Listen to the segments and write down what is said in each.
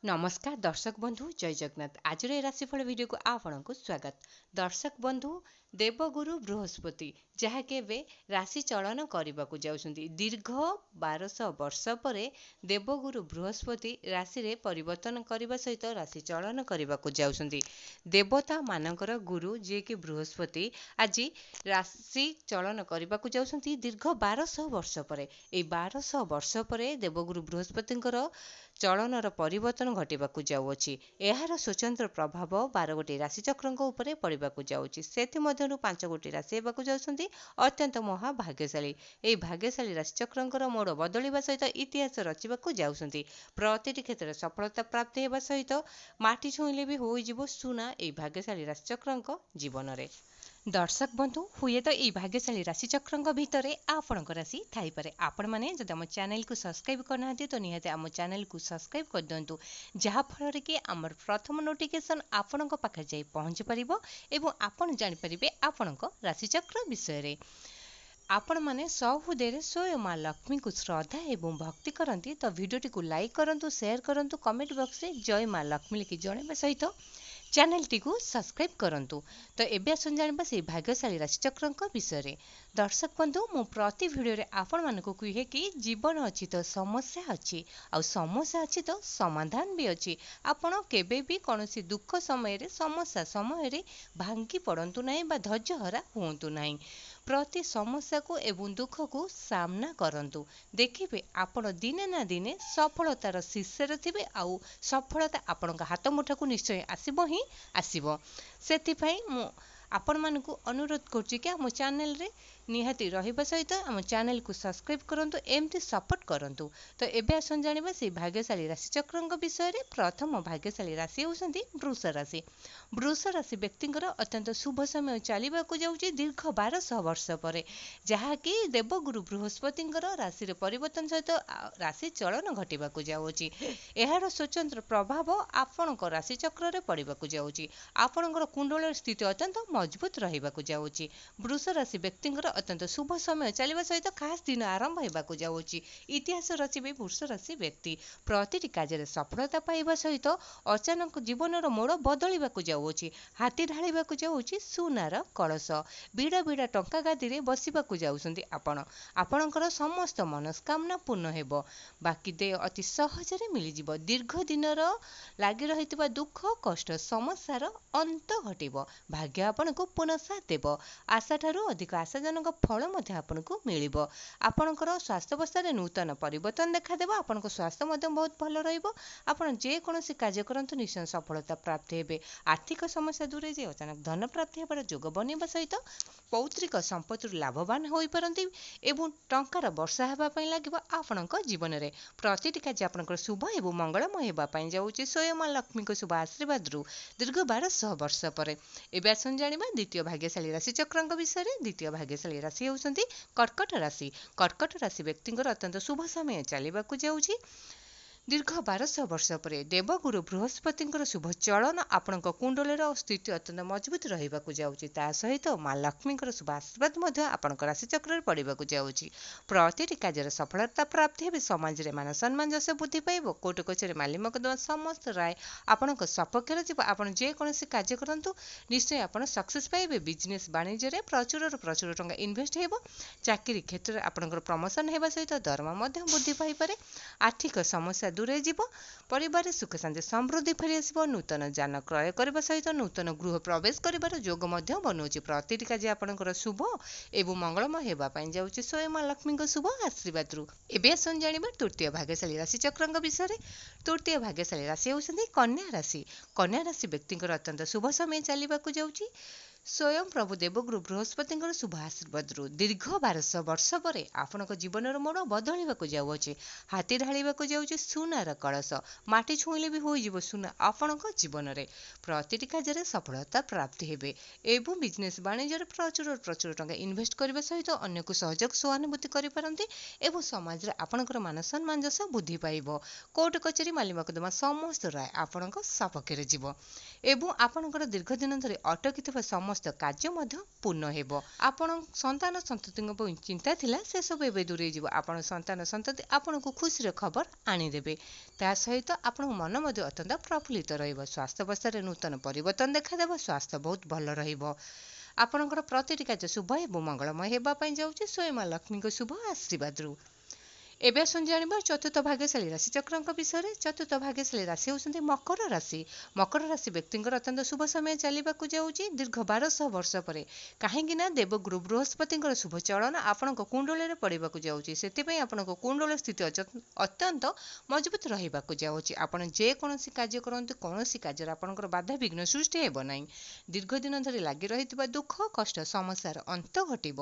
नमस्कार दर्शक बंधु जय जगन्नाथ आज राशिफल वीडियो को आपको स्वागत। दर्शक बंधु देवगुरु बृहस्पति जहाँकि राशि चलन करने को जाउछंती दीर्घ 1200 वर्ष पर देवगुरु बृहस्पति राशि रे परिवर्तन करने सहित राशि चलन करने को जाउछंती। देवता मानकर गुरु जे कि बृहस्पति आज राशि चलन करने को जाउछंती दीर्घ 1200 वर्ष पर। 1200 वर्ष पर देवगुरु बृहस्पति चलनर परिवर्तन घटवाक जाऊँगी। यार स्वतंत्र प्रभाव 12 गोटी राशिचक्र उपरे पड़ाक जाऊँगी। से 5 गोटी राशि होगा जाउछंती अत्यंत महाभाग्यशाली। यह भाग्यशाली राशिचक्र मोड़ बदलवा सहित इतिहास रचवाक जाउछंती। प्रतिटी क्षेत्र में सफलता प्राप्ति होगा सहित माटी छुईले भी हो सुना यह भाग्यशाली राशिचक्र जीवन में। दर्शक बंधु हुए तो यही भाग्यशाली राशिचक्र भितर आपण राशि थाईपे। आपण मैंने जब आम चैनल को सब्सक्राइब करना तो निहाती आम चैनल को सब्सक्राइब कर दिंतु जहाँफल कि आम प्रथम नोटिफिकेशन आपण पाखे जाई पहुँची पार और आपड़ जापर आपण राशिचक्र विषय। आपण मैंने सहृदय स्वयं माँ लक्ष्मी को श्रद्धा एवं भक्ति करती तो भिडियोटी को लाइक करूँ, शेयर करूँ, कमेंट बॉक्स में जय माँ लक्ष्मी लिखि जनवा सहित चैनल टी को सब्सक्राइब करंतु। तो एबे आसन जानिबा से भाग्यशाली राशिचक्र विषय। दर्शक बंधु मु प्रति वीडियो रे आपण मानको कहे कि जीवन अच्छी तो समस्या अच्छी आ समस्या अच्छी तो समाधान भी अच्छी। आपण केबे भी कौनसी दुख समय रे समस्या समय रे भांगी पड़ंतु नहीं बा धैर्य हरा हुंतु नहीं। प्रति समस्या को एवं दुख को सामना करंतु। देखिबे आपण दिने ना दिने सफलतार शीर्षे थिबे आउ सफलता आपण हाथ मुठा को निश्चय आसीबो ही आसीबो। सेथिपई मु आपण मानकु अनुरोध करछि कि आम चैनल रे निहाती रहिबा सहित आम चैनल को सब्सक्राइब करंतु एमती सपोर्ट करंतु। तो एबे आसन जानिबा से भाग्यशाली राशिचक्र विषय रे। प्रथम भाग्यशाली राशि होउछंती वृष राशि। वृष राशि व्यक्तिंकर अत्यंत शुभ समय चलिबाकु जाउछि दीर्घ 1200 वर्ष पर, जहाँकि देवगुरु बृहस्पति राशि रे परिवर्तन सहित राशि चलन घटिबाकु जाउछि। एहार स्वतंत्र प्रभाव आपणक राशिचक्र रे पड़िबाकु जाउछि। आपणकर कुंडल स्थिति अत्यंत मजबूत रहिबाकु जाउछि। वृष राशि व्यक्तिंकर अत्यंत शुभ समय चलवा सहित खास दिन आरंभ होगा जाऊँगी। इतिहास रचिबे वृष राशि व्यक्ति प्रतिटी कार्य सफलता पाइबा सहित अचानक जीवन मोड़ बदलवाक जाऊँगी। हाथी ढाळिबाकु जाऊँगी सुनार कलश। बिड़ा बिड़ा टंका गादी रे बसिबाकु जाउछंती आपण। आपणकर समस्त मनस्कामना पूर्ण हेबो। बाकी दे अति सहजरे मिलिजिबो। दीर्घ दिनर लागि रहितबा दुख कष्ट समस्यार अंत घटिबो। भाग्य आपणको पुनः साथ देबो। आशा ठारू अधिक आशाजनक फल आपको मिल। आपणकर स्वास्थ्य अवस्था नूतन परिवर्तन देखादेव। आपंक स्वास्थ्य बहुत भल रकोसी कार्य करंतु निश्चय सफलता प्राप्ति हेबे। आर्थिक समस्या दूर जाए अचानक धन प्राप्ति होबार जोग बनवा सहित पौत्रिक संपत्ति लाभवान हो पारती एवं टंकार वर्षा होगापी लगे आपण जीवन में। प्रतिटी कार्य आपंकर शुभ और मंगलमय होगापी जाऊँगी स्वयं माँ लक्ष्मी को शुभ आशीर्वाद रू दीर्घ 1200 वर्ष पर। एबे आसन जानिबा द्वितीय भाग्यशाली राशिचक्र विषय। द्वितीय भाग्यशाली राशि होउछंती कर्कट राशि। कर्कट राशि व्यक्तिंकर अत्यंत शुभ समय चलिबाकु जाउछि दीर्घ 1200 वर्ष पर। देवगुरु बृहस्पति शुभ चलन आपण कुंडल स्थिति अत्यंत मजबूत रहिबाकु जाउछि। ता सहित माँ लक्ष्मी शुभ आशीर्वाद आपण राशिचक्र पड़ाकु जाउछि। प्रतिटी कार्य सफलता प्राप्ति हेबे। समाज रे मान सम्मान जस बुद्धि पाइबो। कोर्ट कचेरी माली मकदमा समस्त राय आपण सपक्ष जीव। आपण जेकोसी कार्य करंतु निश्चय आपण सक्सेस पाइबे। बिजनेस वाणिज्य रे प्रचुर टंका इन्वेस्ट हेबो। चाकरी क्षेत्र में आपणकर प्रमोशन हेबा सहित दरमा मध्य वृद्धि पाई पारे। आर्थिक समस्या दूरे जीव। परिवार सुख शांति समृद्धि फेरी आसिबो। नूतन जान क्रय करबा सहित नूतन गृह प्रवेश करिबार जोग मध्य बनउछि। प्रतिटी कार्य आपणकर शुभ एवं मंगलमय हेबा पई जाउछि स्वयं माँ लक्ष्मी को शुभ आशीर्वाद रू। एबे आसन जानिबा तृतीय भाग्यशाली राशिचक्र विषय। तृतीय भाग्यशाली राशि होउछंती कन्या राशि। कन्या राशि व्यक्तिंकर अत्यंत शुभ समय चलिबाकु जाउछि स्वयं प्रभु देवगुरु बृहस्पति शुभ आशीर्वाद रू दीर्घ 1200 वर्ष पर। आपणक जीवन मोड़ बदलवाक जाऊँगी। हाथी ढाळिबाकु जाउछि सुनार कलश। माटी छुईले भी हो सुना आपणक जीवन में। प्रतिटी कार्य सफलता प्राप्ति हेबे एवं बिजनेस वाणिज्य प्रचुर टंका इन्वेस्ट करने सहित अन्य को सहयोग सहानुभूति करिपारंती एवं समाज रे आपणकर मान सम्मान जस बुद्धि पाइबो। कोर्ट कचेरी माली मकदमा समस्त राय आपणक सपक्ष जीव एवं आपणकर दीर्घ दिन धरि अटकी समस्त ସମସ୍ତ କାର୍ଯ୍ୟ ମଧ୍ୟ ପୂର୍ଣ୍ଣ ହେବ। ଆପଣ ସନ୍ତାନ ସନ୍ତତିଙ୍କ ପାଇଁ ଚିନ୍ତା ଥିଲା ସେସବୁ ଏବେ ଦୂରେଇ ଯିବ। ଆପଣ ସନ୍ତାନ ସନ୍ତତି ଆପଣଙ୍କୁ ଖୁସିର ଖବର ଆଣିଦେବେ। ତା ସହିତ ଆପଣଙ୍କ ମନ ମଧ୍ୟ ଅତ୍ୟନ୍ତ ପ୍ରଫୁଲ୍ଲିତ ରହିବ। ସ୍ୱାସ୍ଥ୍ୟାବସ୍ଥାରେ ନୂତନ ପରିବର୍ତ୍ତନ ଦେଖାଦେବ। ସ୍ୱାସ୍ଥ୍ୟ ବହୁତ ଭଲ ରହିବ। ଆପଣଙ୍କର ପ୍ରତିଟି କାର୍ଯ୍ୟ ଶୁଭ ଏବଂ ମଙ୍ଗଳମୟ ହେବା ପାଇଁ ଯାଉଛି ସ୍ୱୟଂ ମା ଲକ୍ଷ୍ମୀଙ୍କ ଶୁଭ ଆଶୀର୍ବାଦରୁ। ଏବେ ଆସନ୍ତୁ ଜାଣିବା ଚତୁର୍ଥ ଭାଗ୍ୟଶାଳୀ ରାଶିଚକ୍ରଙ୍କ ବିଷୟରେ। ଚତୁର୍ଥ ଭାଗ୍ୟଶାଳୀ ରାଶି ହେଉଛନ୍ତି ମକର ରାଶି। ମକର ରାଶି ବ୍ୟକ୍ତିଙ୍କର ଅତ୍ୟନ୍ତ ଶୁଭ ସମୟ ଚାଲିବାକୁ ଯାଉଛି ଦୀର୍ଘ 1200 ବର୍ଷ ପରେ। କାହିଁକି ନା ଦେବଗୁରୁ ବୃହସ୍ପତିଙ୍କର ଶୁଭ ଚଳନ ଆପଣଙ୍କ କୁଣ୍ଡଳୀରେ ପଡ଼ିବାକୁ ଯାଉଛି। ସେଥିପାଇଁ ଆପଣଙ୍କ କୁଣ୍ଡଳ ସ୍ଥିତି ଅତ୍ୟନ୍ତ ମଜବୁତ ରହିବାକୁ ଯାଉଛି। ଆପଣ ଯେକୌଣସି କାର୍ଯ୍ୟ କରନ୍ତୁ କୌଣସି କାର୍ଯ୍ୟରେ ଆପଣଙ୍କର ବାଧାବିଘ୍ନ ସୃଷ୍ଟି ହେବ ନାହିଁ। ଦୀର୍ଘ ଦିନ ଧରି ଲାଗି ରହିଥିବା ଦୁଃଖ କଷ୍ଟ ସମସ୍ୟାର ଅନ୍ତ ଘଟିବ।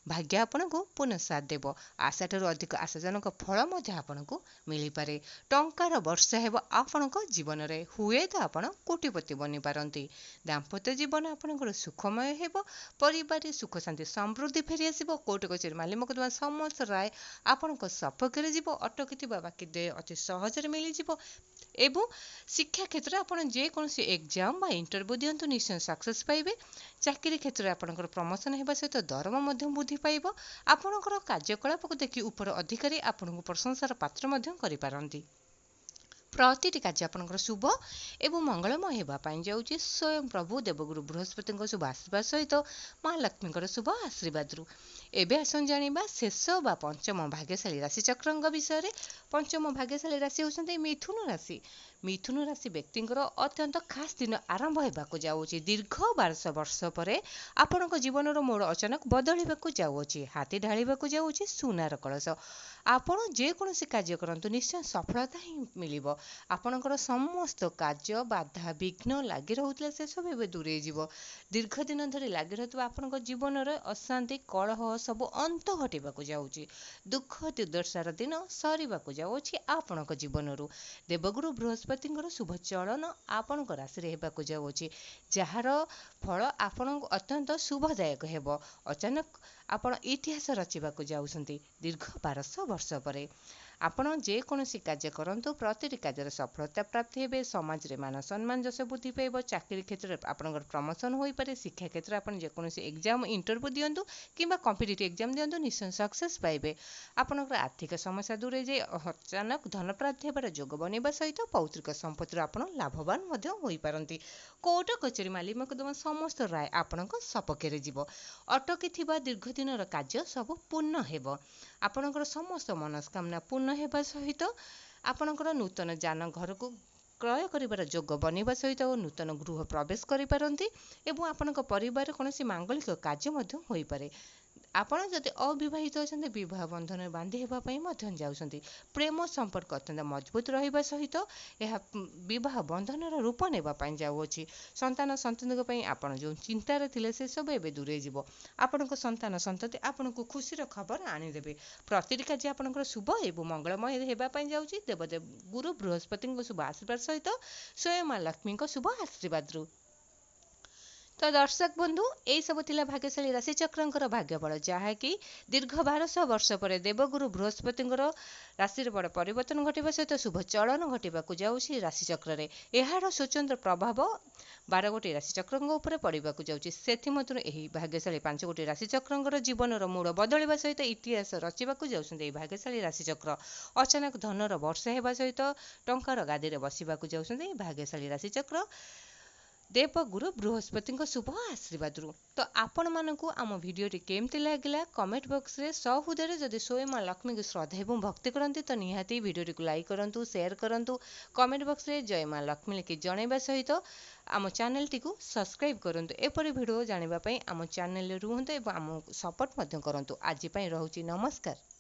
ଭାଗ୍ୟ ଆପଣଙ୍କୁ ପୁନଃ ସାଥ ଦେବ। ଆଶାଠାରୁ ଅଧିକ ଆଶାଜନକ ଫଳ ମଧ୍ୟ ଆପଣଙ୍କୁ ମିଳିପାରେ। ଟଙ୍କାର ବର୍ଷା ହେବ ଆପଣଙ୍କ ଜୀବନରେ। ହୁଏତ ଆପଣ କୋଟିପତି ବନିପାରନ୍ତି। ଦାମ୍ପତ୍ୟ ଜୀବନ ଆପଣଙ୍କର ସୁଖମୟ ହେବ। ପରିବାରରେ ସୁଖ ଶାନ୍ତି ସମୃଦ୍ଧି ଫେରିଆସିବ। କୋର୍ଟ କଚେରୀ ମାଲି ମକଦ୍ଦମା ସମସ୍ତ ରାୟ ଆପଣଙ୍କ ସପକ୍ଷରେ ଯିବ। ଅଟକିଥିବା ବାକି ଦେୟ ଅତି ସହଜରେ ମିଳିଯିବ। ଏବଂ ଶିକ୍ଷା କ୍ଷେତ୍ରରେ ଆପଣ ଯେକୌଣସି ଏକ୍ଜାମ ବା ଇଣ୍ଟରଭ୍ୟୁ ଦିଅନ୍ତୁ ନିଶ୍ଚୟ ସକ୍ସେସ୍ ପାଇବେ। ଚାକିରୀ କ୍ଷେତ୍ରରେ ଆପଣଙ୍କର ପ୍ରମୋଶନ ହେବା ସହିତ ଦରମା ମଧ୍ୟ ବୃଦ୍ଧି ପାଇବ। ଆପଣଙ୍କର କାର୍ଯ୍ୟକଳାପକୁ ଦେଖି ଉପର ଅଧିକାରୀ ଆପଣଙ୍କୁ ପ୍ରଶଂସାର ପାତ୍ର ମଧ୍ୟ କରିପାରନ୍ତି। ପ୍ରତିଟି କାର୍ଯ୍ୟ ଆପଣଙ୍କର ଶୁଭ ଏବଂ ମଙ୍ଗଳମୟ ହେବା ପାଇଁ ଯାଉଛି ସ୍ୱୟଂ ପ୍ରଭୁ ଦେବଗୁରୁ ବୃହସ୍ପତିଙ୍କ ଶୁଭ ଆଶୀର୍ବାଦ ସହିତ ମା ଲକ୍ଷ୍ମୀଙ୍କର ଶୁଭ ଆଶୀର୍ବାଦରୁ। ଏବେ ଆସନ୍ତୁ ଜାଣିବା ଶେଷ ବା ପଞ୍ଚମ ଭାଗ୍ୟଶାଳୀ ରାଶିଚକ୍ରଙ୍କ ବିଷୟରେ। ପଞ୍ଚମ ଭାଗ୍ୟଶାଳୀ ରାଶି ହେଉଛନ୍ତି ମିଥୁନ ରାଶି। ମିଥୁନ ରାଶି ବ୍ୟକ୍ତିଙ୍କର ଅତ୍ୟନ୍ତ ଖାସ୍ ଦିନ ଆରମ୍ଭ ହେବାକୁ ଯାଉଛି। ଦୀର୍ଘ 1200 ବର୍ଷ ପରେ ଆପଣଙ୍କ ଜୀବନର ମୋଡ଼ ଅଚାନକ ବଦଳିବାକୁ ଯାଉଅଛି। ହାତୀ ଢାଳିବାକୁ ଯାଉଛି ସୁନାର କଳସ। ଆପଣ ଯେକୌଣସି କାର୍ଯ୍ୟ କରନ୍ତୁ ନିଶ୍ଚୟ ସଫଳତା ହିଁ ମିଳିବ। ଆପଣଙ୍କର ସମସ୍ତ କାର୍ଯ୍ୟ ବାଧା ବିଘ୍ନ ଲାଗି ରହୁଥିଲା ସେସବୁ ଏବେ ଦୂରେଇ ଯିବ। ଦୀର୍ଘ ଦିନ ଧରି ଲାଗି ରହୁଥିବା ଆପଣଙ୍କ ଜୀବନରେ ଅଶାନ୍ତି କଳହ ସବୁ ଅନ୍ତ ଘଟିବାକୁ ଯାଉଛି। ଦୁଃଖ ଦୁର୍ଦ୍ଦଶାର ଦିନ ସରିବାକୁ ଯାଉଛି ଆପଣଙ୍କ ଜୀବନରୁ। ଦେବଗୁରୁ ବୃହସ୍ପତିଙ୍କର ଶୁଭ ଚଳନ ଆପଣଙ୍କ ରାଶିରେ ହେବାକୁ ଯାଉଅଛି ଯାହାର ଫଳ ଆପଣଙ୍କୁ ଅତ୍ୟନ୍ତ ଶୁଭଦାୟକ ହେବ। ଅଚାନକ ଆପଣ ଇତିହାସ ରଚିବାକୁ ଯାଉଛନ୍ତି ଦୀର୍ଘ 1200 ବର୍ଷ ପରେ। ଆପଣ ଯେକୌଣସି କାର୍ଯ୍ୟ କରନ୍ତୁ ପ୍ରତିଟି କାର୍ଯ୍ୟରେ ସଫଳତା ପ୍ରାପ୍ତି ହେବେ। ସମାଜରେ ମାନ ସମ୍ମାନ ଯଶ ବୃଦ୍ଧି ପାଇବ। ଚାକିରୀ କ୍ଷେତ୍ରରେ ଆପଣଙ୍କର ପ୍ରମୋଶନ ହୋଇପାରେ। ଶିକ୍ଷା କ୍ଷେତ୍ରରେ ଆପଣ ଯେକୌଣସି ଏକ୍ଜାମ ଇଣ୍ଟରଭ୍ୟୁ ଦିଅନ୍ତୁ କିମ୍ବା କମ୍ପିଟିଟିଭ୍ ଏକ୍ଜାମ ଦିଅନ୍ତୁ ନିଶ୍ଚୟ ସକ୍ସେସ୍ ପାଇବେ। ଆପଣଙ୍କର ଆର୍ଥିକ ସମସ୍ୟା ଦୂରେଇ ଯାଇ ଅଚାନକ ଧନ ପ୍ରାପ୍ତି ହେବାର ଯୋଗ ବନିବା ସହିତ ପୌତ୍ରିକ ସମ୍ପତ୍ତିରୁ ଆପଣ ଲାଭବାନ ମଧ୍ୟ ହୋଇପାରନ୍ତି। କୋର୍ଟ କଚେରୀ ମାଲି ମକଦ୍ଦମା ସମସ୍ତ ରାୟ ଆପଣଙ୍କ ସପକ୍ଷରେ ଯିବ। ଅଟକିଥିବା ଦୀର୍ଘ ଦିନର କାର୍ଯ୍ୟ ସବୁ ପୂର୍ଣ୍ଣ ହେବ। ଆପଣଙ୍କର ସମସ୍ତ ମନସ୍କାମନା ପୂର୍ଣ୍ଣ ହେବା ସହିତ ଆପଣଙ୍କର ନୂତନ ଯାନ ଘରକୁ କ୍ରୟ କରିବାର ଯୋଗ ବନିବା ସହିତ ନୂତନ ଗୃହ ପ୍ରବେଶ କରିପାରନ୍ତି ଏବଂ ଆପଣଙ୍କ ପରିବାରରେ କୌଣସି ମାଙ୍ଗଳିକ କାର୍ଯ୍ୟ ମଧ୍ୟ ହୋଇପାରେ। ଆପଣ ଯଦି ଅବିବାହିତ ଅଛନ୍ତି ବିବାହ ବନ୍ଧନରେ ବାନ୍ଧି ହେବା ପାଇଁ ମଧ୍ୟ ଯାଉଛନ୍ତି। ପ୍ରେମ ସମ୍ପର୍କ ଅତ୍ୟନ୍ତ ମଜବୁତ ରହିବା ସହିତ ଏହା ବିବାହ ବନ୍ଧନର ରୂପ ନେବା ପାଇଁ ଯାଉଅଛି। ସନ୍ତାନ ସନ୍ତତିଙ୍କ ପାଇଁ ଆପଣ ଯେଉଁ ଚିନ୍ତାରେ ଥିଲେ ସେସବୁ ଏବେ ଦୂରେଇ ଯିବ। ଆପଣଙ୍କ ସନ୍ତାନ ସନ୍ତତି ଆପଣଙ୍କୁ ଖୁସିର ଖବର ଆଣିଦେବେ। ପ୍ରତିଟି କାର୍ଯ୍ୟ ଆପଣଙ୍କର ଶୁଭ ଏବଂ ମଙ୍ଗଳମୟ ହେବା ପାଇଁ ଯାଉଛି ଦେବଦେବ ଗୁରୁ ବୃହସ୍ପତିଙ୍କ ଶୁଭ ଆଶୀର୍ବାଦ ସହିତ ସ୍ୱୟଂ ମା ଲକ୍ଷ୍ମୀଙ୍କ ଶୁଭ ଆଶୀର୍ବାଦରୁ। ତ ଦର୍ଶକ ବନ୍ଧୁ ଏଇ ସବୁ ଥିଲା ଭାଗ୍ୟଶାଳୀ ରାଶିଚକ୍ରଙ୍କର ଭାଗ୍ୟଫଳ ଯାହାକି ଦୀର୍ଘ 1200 ବର୍ଷ ପରେ ଦେବଗୁରୁ ବୃହସ୍ପତିଙ୍କର ରାଶିରେ ବଡ଼ ପରିବର୍ତ୍ତନ ଘଟିବା ସହିତ ଶୁଭ ଚଳନ ଘଟିବାକୁ ଯାଉଛି ରାଶିଚକ୍ରରେ। ଏହାର ସ୍ୱତନ୍ତ୍ର ପ୍ରଭାବ 12 ଗୋଟି ରାଶିଚକ୍ରଙ୍କ ଉପରେ ପଡ଼ିବାକୁ ଯାଉଛି। ସେଥିମଧ୍ୟରୁ ଏହି ଭାଗ୍ୟଶାଳୀ 5 ଗୋଟି ରାଶିଚକ୍ରଙ୍କର ଜୀବନର ମୂଳ ବଦଳିବା ସହିତ ଇତିହାସ ରଚିବାକୁ ଯାଉଛନ୍ତି। ଏହି ଭାଗ୍ୟଶାଳୀ ରାଶିଚକ୍ର ଅଚାନକ ଧନର ବର୍ଷା ହେବା ସହିତ ଟଙ୍କାର ଗାଦିରେ ବସିବାକୁ ଯାଉଛନ୍ତି। ଏହି ଭାଗ୍ୟଶାଳୀ ରାଶିଚକ୍ର ଦେବଗୁରୁ ବୃହସ୍ପତିଙ୍କ ଶୁଭ ଆଶୀର୍ବାଦରୁ। ତ ଆପଣମାନଙ୍କୁ ଆମ ଭିଡ଼ିଓଟି କେମିତି ଲାଗିଲା କମେଣ୍ଟ ବକ୍ସରେ ସହୃଦୟରେ ଯଦି ସ୍ୱୟଂ ମା ଲକ୍ଷ୍ମୀଙ୍କୁ ଶ୍ରଦ୍ଧା ଏବଂ ଭକ୍ତି କରନ୍ତି ତ ନିହାତି ଭିଡ଼ିଓଟିକୁ ଲାଇକ୍ କରନ୍ତୁ ସେୟାର କରନ୍ତୁ। କମେଣ୍ଟ ବକ୍ସରେ ଜୟ ମା ଲକ୍ଷ୍ମୀ ଲେଖି ଜଣାଇବା ସହିତ ଆମ ଚ୍ୟାନେଲଟିକୁ ସବସ୍କ୍ରାଇବ୍ କରନ୍ତୁ। ଏପରି ଭିଡ଼ିଓ ଜାଣିବା ପାଇଁ ଆମ ଚ୍ୟାନେଲରେ ରୁହନ୍ତୁ ଏବଂ ଆମକୁ ସପୋର୍ଟ ମଧ୍ୟ କରନ୍ତୁ। ଆଜି ପାଇଁ ରହୁଛି ନମସ୍କାର।